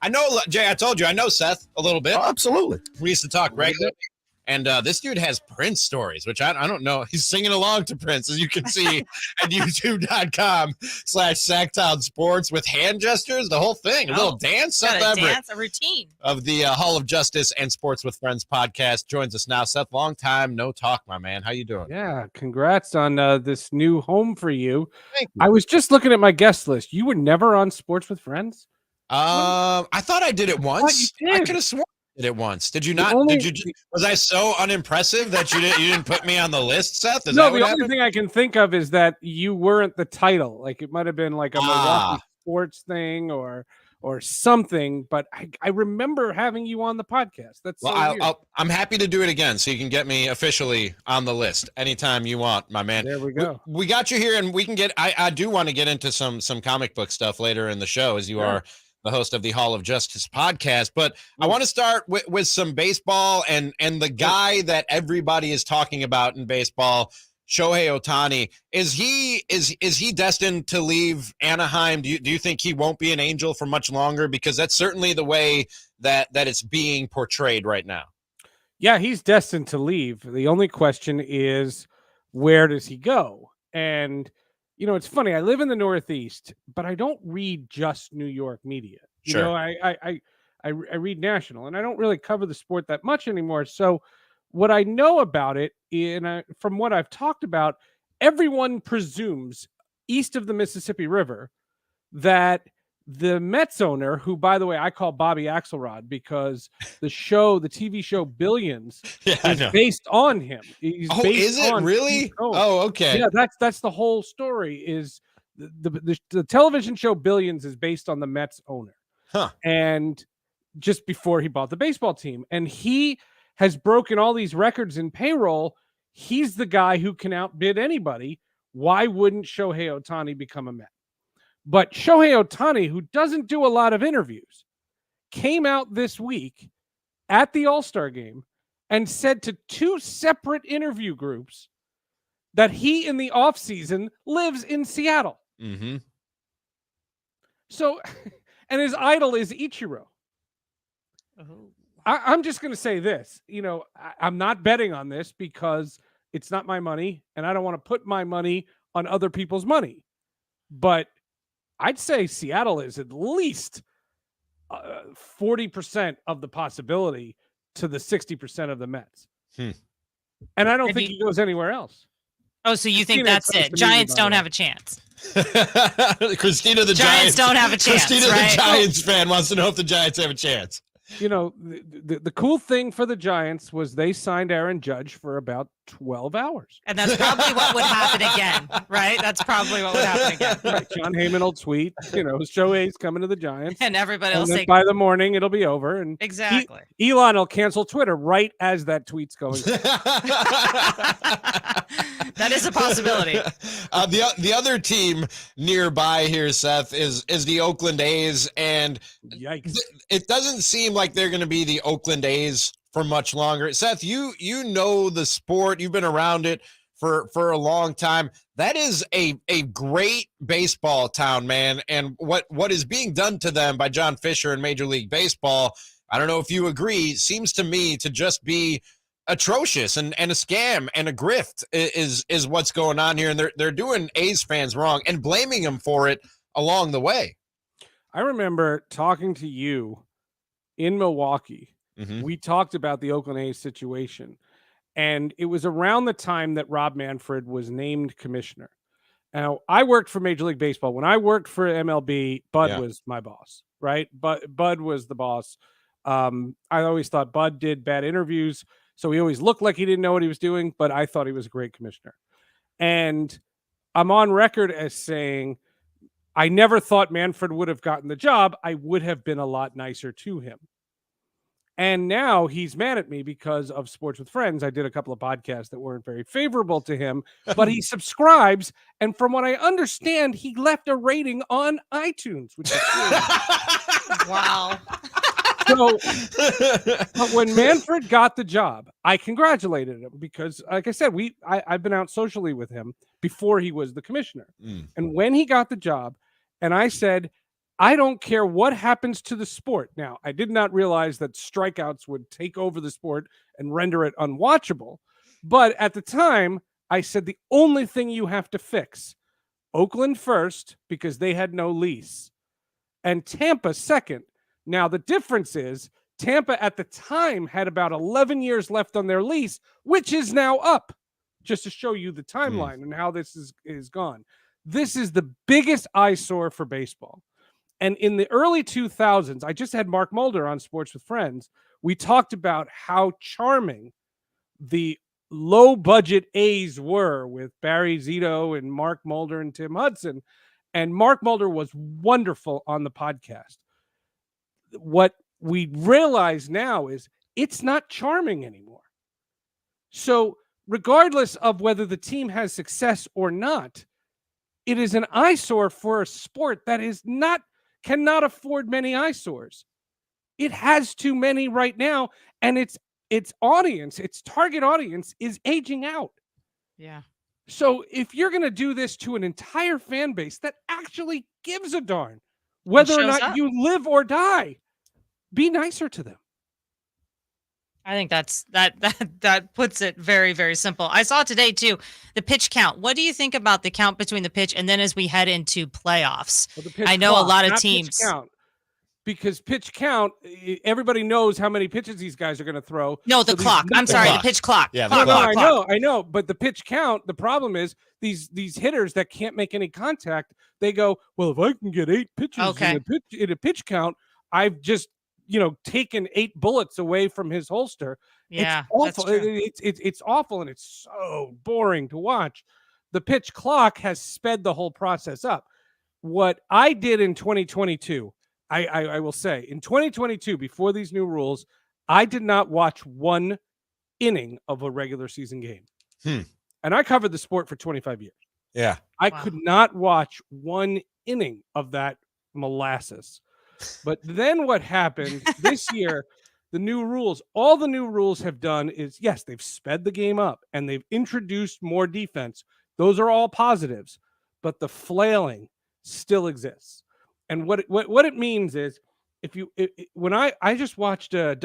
I know, Jay, I told you, I know Seth a little bit. Oh, absolutely. We used to talk regularly. And this dude has Prince stories, which I don't know. He's singing along to Prince, as you can see at youtube.com/Sactown Sports with hand gestures, the whole thing. A little dance. Seth Everett a routine of the Hall of Justice and Sports with Friends podcast joins us now. Seth, long time no talk, my man. How you doing? Yeah, congrats on this new home for you. Thank you. I was just looking at my guest list. You were never on Sports with Friends? I thought I did it once. You did. I could have sworn I did it once. Did you not? Was I so unimpressive that you didn't put me on the list, Seth? Is no, that what the happened? only thing I can think of is that you weren't the title. Like it might have been like a Milwaukee sports thing or something. But I remember having you on the podcast. That's I'm happy to do it again, so you can get me officially on the list anytime you want, my man. There we go. We got you here, and we can get. I do want to get into some comic book stuff later in the show, as you are the host of the Hall of Justice podcast. But I want to start with some baseball and the guy that everybody is talking about in baseball, Shohei Ohtani. Is he destined to leave Anaheim? Do you think he won't be an Angel for much longer? Because that's certainly the way that it's being portrayed right now. Yeah, he's destined to leave. The only question is, where does he go? And you know, it's funny. I live in the Northeast, but I don't read just New York media. You know, I read national, and I don't really cover the sport that much anymore. So, what I know about it, from what I've talked about, everyone presumes east of the Mississippi River that the Mets owner, who, by the way, I call Bobby Axelrod because the TV show Billions is based on him. Is it really? Oh, okay. Yeah, that's the whole story. Is the television show Billions is based on the Mets owner, and just before he bought the baseball team, and he has broken all these records in payroll. He's the guy who can outbid anybody. Why wouldn't Shohei Ohtani become a Met? But Shohei Ohtani, who doesn't do a lot of interviews, came out this week at the All-Star game and said to two separate interview groups that he, in the offseason, lives in Seattle. Mm-hmm. So, and his idol is Ichiro. Oh. I'm just going to say this. You know, I'm not betting on this because it's not my money, and I don't want to put my money on other people's money. But I'd say Seattle is at least 40% of the possibility to the 60% of the Mets. And I don't think he goes anywhere else. Oh, so you think that's it? Giants don't have a chance. Kristina, the Giants don't have a chance. Kristina, right? the Giants fan, wants to know if the Giants have a chance. You know, the cool thing for the Giants was they signed Aaron Judge for about 12 hours. And that's probably what would happen again, right? That's probably what would happen again. Right. John Heyman will tweet, you know, Shohei's coming to the Giants. And everybody will say, by the morning, it'll be over. And exactly. Elon will cancel Twitter right as that tweet's going. That is a possibility. The other team nearby here, Seth, is the Oakland A's. And yikes. It doesn't seem like they're going to be the Oakland A's for much longer. Seth, you know the sport. You've been around it for a long time. That is a great baseball town, man. And what is being done to them by John Fisher and Major League Baseball, I don't know if you agree, seems to me to just be atrocious and a scam and a grift is what's going on here. And they're doing A's fans wrong and blaming them for it along the way. I remember talking to you in Milwaukee. Mm-hmm. We talked about the Oakland A's situation, and it was around the time that Rob Manfred was named commissioner. Now, I worked for Major League Baseball. When I worked for MLB, Bud was my boss, right? But Bud was the boss. I always thought Bud did bad interviews, so he always looked like he didn't know what he was doing, but I thought he was a great commissioner. And I'm on record as saying I never thought Manfred would have gotten the job. I would have been a lot nicer to him. And now he's mad at me because of Sports with Friends. I did a couple of podcasts that weren't very favorable to him, but he subscribes. And from what I understand, he left a rating on iTunes, which is cool. Wow. So, but when Manfred got the job, I congratulated him because, like I said, I've been out socially with him before he was the commissioner. And when he got the job, and I said, I don't care what happens to the sport. Now, I did not realize that strikeouts would take over the sport and render it unwatchable. But at the time, I said the only thing you have to fix, Oakland first, because they had no lease, and Tampa second. Now, the difference is Tampa at the time had about 11 years left on their lease, which is now up, just to show you the timeline and how this is gone. This is the biggest eyesore for baseball. And in the early 2000s, I just had Mark Mulder on Sports with Friends. We talked about how charming the low-budget A's were with Barry Zito and Mark Mulder and Tim Hudson. And Mark Mulder was wonderful on the podcast. What we realize now is it's not charming anymore. So regardless of whether the team has success or not, it is an eyesore for a sport that cannot afford many eyesores. It has too many right now, and its audience, its target audience, is aging out. Yeah. So if you're going to do this to an entire fan base that actually gives a darn whether or not you live or die, be nicer to them. I think that puts it very, very simple. I saw today too, the pitch count. What do you think about the count between the pitch and then as we head into playoffs? Well, I know a lot of teams. Because pitch count, everybody knows how many pitches these guys are going to throw. No, the clock. I'm sorry, the pitch clock. Yeah, I know. But the pitch count, the problem is these hitters that can't make any contact, they go, well, if I can get 8 pitches in a pitch count, I've just taken 8 bullets away from his holster. Yeah, it's awful. It's awful, and it's so boring to watch. The pitch clock has sped the whole process up. What I did in 2022, I will say, in 2022, before these new rules, I did not watch one inning of a regular season game. And I covered the sport for 25 years. Yeah. I could not watch one inning of that molasses. But then what happened this year, all the new rules have done is, yes, they've sped the game up and they've introduced more defense. Those are all positives, but the flailing still exists. And what it means is, when I just watched I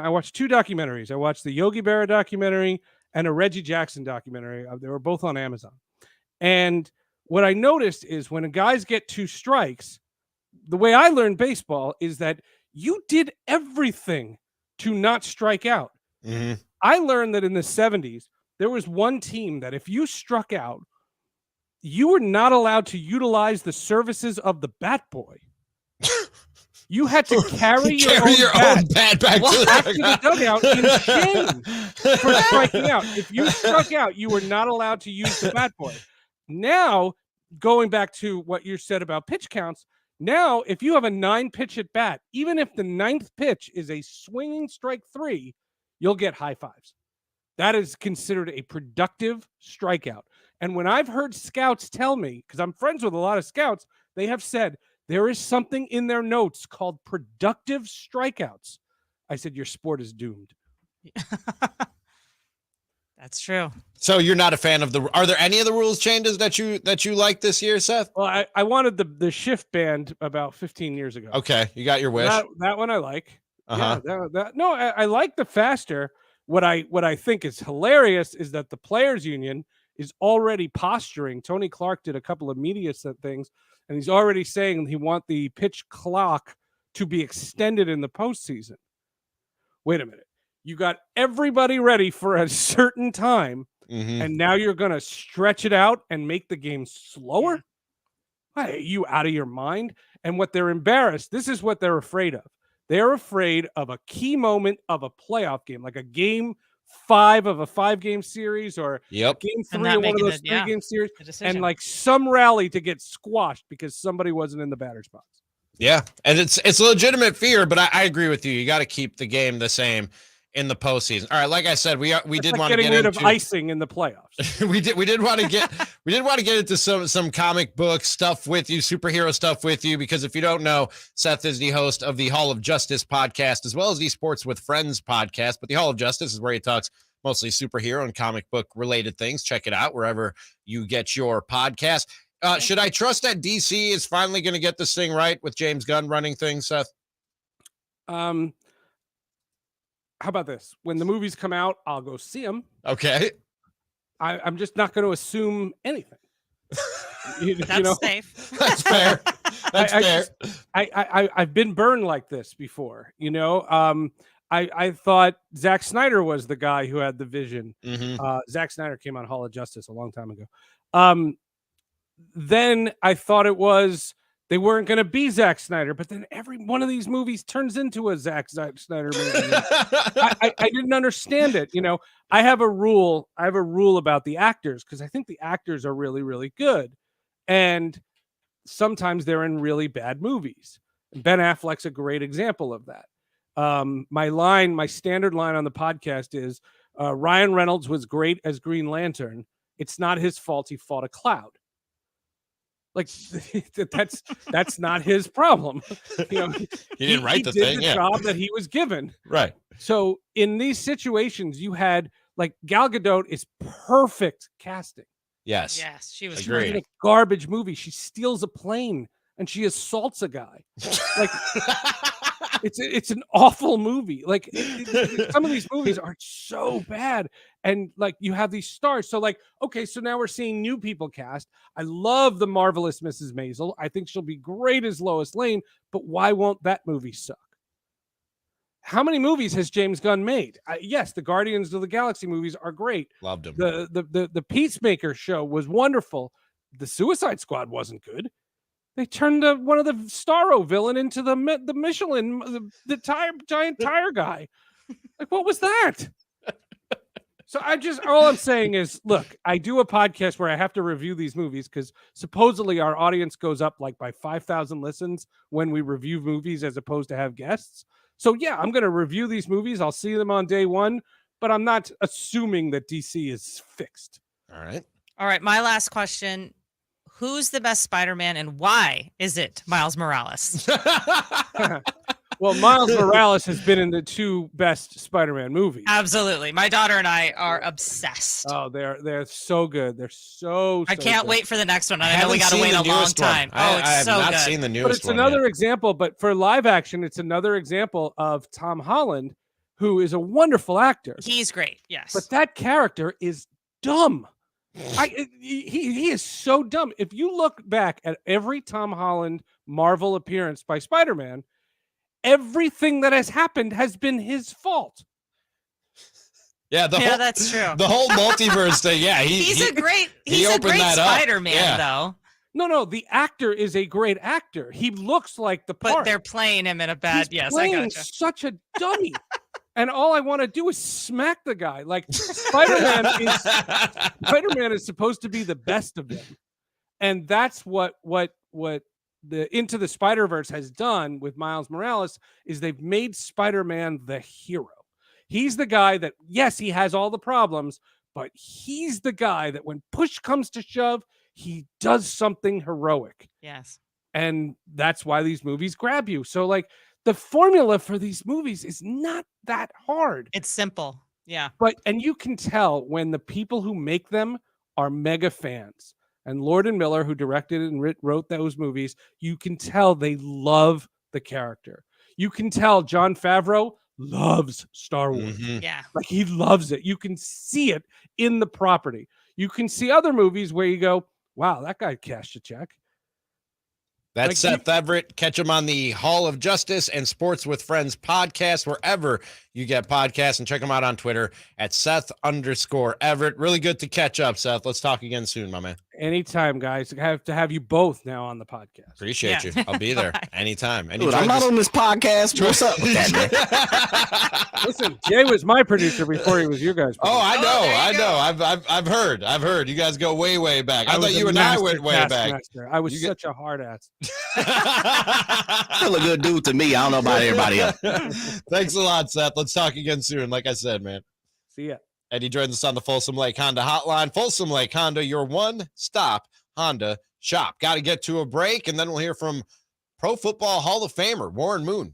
watched 2 documentaries. I watched the Yogi Berra documentary and a Reggie Jackson documentary. They were both on Amazon. And what I noticed is when guys get 2 strikes, the way I learned baseball is that you did everything to not strike out. Mm-hmm. I learned that in the 70s, there was one team that if you struck out, you were not allowed to utilize the services of the bat boy. You had to carry your own bat back to the dugout in shame for striking out. If you struck out, you were not allowed to use the bat boy. Now, going back to what you said about pitch counts, now if you have a 9-pitch at bat, even if the 9th pitch is a swinging strike 3, you'll get high fives. That is considered a productive strikeout. And when I've heard scouts tell me, because I'm friends with a lot of scouts, they have said there is something in their notes called productive strikeouts. I said, your sport is doomed. That's true. So you're not a fan of are there any of the rules changes that you like this year, Seth? Well, I wanted the shift band about 15 years ago. Okay. You got your wish. That one I like. Uh-huh. Yeah, I like the faster. What I think is hilarious is that the players union is already posturing. Tony Clark did a couple of media things, and he's already saying he wants the pitch clock to be extended in the postseason. Wait a minute. You got everybody ready for a certain time, and now you're going to stretch it out and make the game slower? Hey, are you out of your mind? And what they're embarrassed, this is what they're afraid of. They're afraid of a key moment of a playoff game, like a game 5 of a 5-game series or game 3 of one of those 3-game series, and like some rally to get squashed because somebody wasn't in the batter's box. Yeah, and it's a legitimate fear, but I agree with you. You got to keep the game the same in the postseason. All right, like I said, we did want to get rid of icing in the playoffs. we did want to get into some comic book stuff with you, superhero stuff with you, because if you don't know, Seth is the host of the Hall of Justice podcast as well as the Sports with Friends podcast. But the Hall of Justice is where he talks mostly superhero and comic book related things. Check it out wherever you get your podcast. Should I trust that DC is finally going to get this thing right with James Gunn running things, Seth? How about this? When the movies come out, I'll go see them. Okay. I'm just not going to assume anything. That's safe. That's fair. That's fair. I've been burned like this before. I thought Zack Snyder was the guy who had the vision. Mm-hmm. Zack Snyder came on Hall of Justice a long time ago. Then I thought they weren't going to be Zack Snyder, but then every one of these movies turns into a Zack Snyder movie. I didn't understand it. I have a rule about the actors because I think the actors are really, really good. And sometimes they're in really bad movies. Ben Affleck's a great example of that. My standard line on the podcast is Ryan Reynolds was great as Green Lantern. It's not his fault he fought a cloud. Like that's not his problem. He didn't write the thing. He did the job that he was given. Right. So in these situations, you had like Gal Gadot is perfect casting. Yes. Yes, she was great. In a garbage movie, she steals a plane and she assaults a guy. Like it's an awful movie. Like some of these movies are so bad, and like you have these stars. So like, okay, so now we're seeing new people cast. I love the marvelous Mrs. Maisel. I think she'll be great as Lois Lane. But why won't that movie suck? How many movies has James Gunn made? Yes, the Guardians of the Galaxy movies are great. Loved them. The Peacemaker show was wonderful. The Suicide Squad wasn't good. They turned one of the Starro villain into the Michelin, the giant tire guy. Like, what was that? So all I'm saying is, look, I do a podcast where I have to review these movies because supposedly our audience goes up like by 5,000 listens when we review movies as opposed to have guests. So yeah, I'm going to review these movies. I'll see them on day one, but I'm not assuming that DC is fixed. All right. My last question. Who's the best Spider-Man and why is it Miles Morales? Well, Miles Morales has been in the two best Spider-Man movies. Absolutely. My daughter and I are obsessed. Oh, they're so good. They're so I can't good. wait for the next one. I know we got to wait a long time. I have so not good. seen the newest one. But it's another example, but for live action, it's another example of Tom Holland, who is a wonderful actor. He's great, yes. But that character is dumb. He is so dumb. If you look back at every Tom Holland Marvel appearance by Spider-Man, everything that has happened has been his fault. Yeah, that's true. The whole multiverse thing. Yeah, he's a great Spider-Man, though. No, the actor is a great actor. He looks like the part. But they're playing him in a bad. He's yes, playing I gotcha. Such a dummy. And all I want to do is smack the guy. Like Spider-Man is supposed to be the best of them. And that's what the Into the Spider-Verse has done with Miles Morales is they've made Spider-Man the hero. He's the guy that, yes, he has all the problems, but he's the guy that when push comes to shove, he does something heroic. Yes. And that's why these movies grab you. So like the formula for these movies is not that hard. It's simple. Yeah. And you can tell when the people who make them are mega fans. And Lord and Miller, who directed and wrote those movies, you can tell they love the character. You can tell Jon Favreau loves Star Wars. Mm-hmm. Yeah. Like he loves it. You can see it in the property. You can see other movies where you go, wow, that guy cashed a check. That's Seth Everett. Catch him on the Hall of Justice and Sports with Friends podcast, wherever you get podcasts, and check him out on Twitter at Seth_Everett. Really good to catch up, Seth. Let's talk again soon, my man. Anytime, guys. I have to have you both now on the podcast. Appreciate you. I'll be there anytime. Dude, I'm not on this podcast. What's up with that, man? Listen, Jay was my producer before he was your guys' producer. Oh, I know. I've heard. You guys go way back. I thought you and I went way back. I was such a hard ass. Still a good dude to me. I don't know about everybody else. Thanks a lot, Seth. Let's talk again soon. Like I said, man. See ya. Eddie joins us on the Folsom Lake Honda hotline. Folsom Lake Honda, your one-stop Honda shop. Got to get to a break, and then we'll hear from Pro Football Hall of Famer Warren Moon.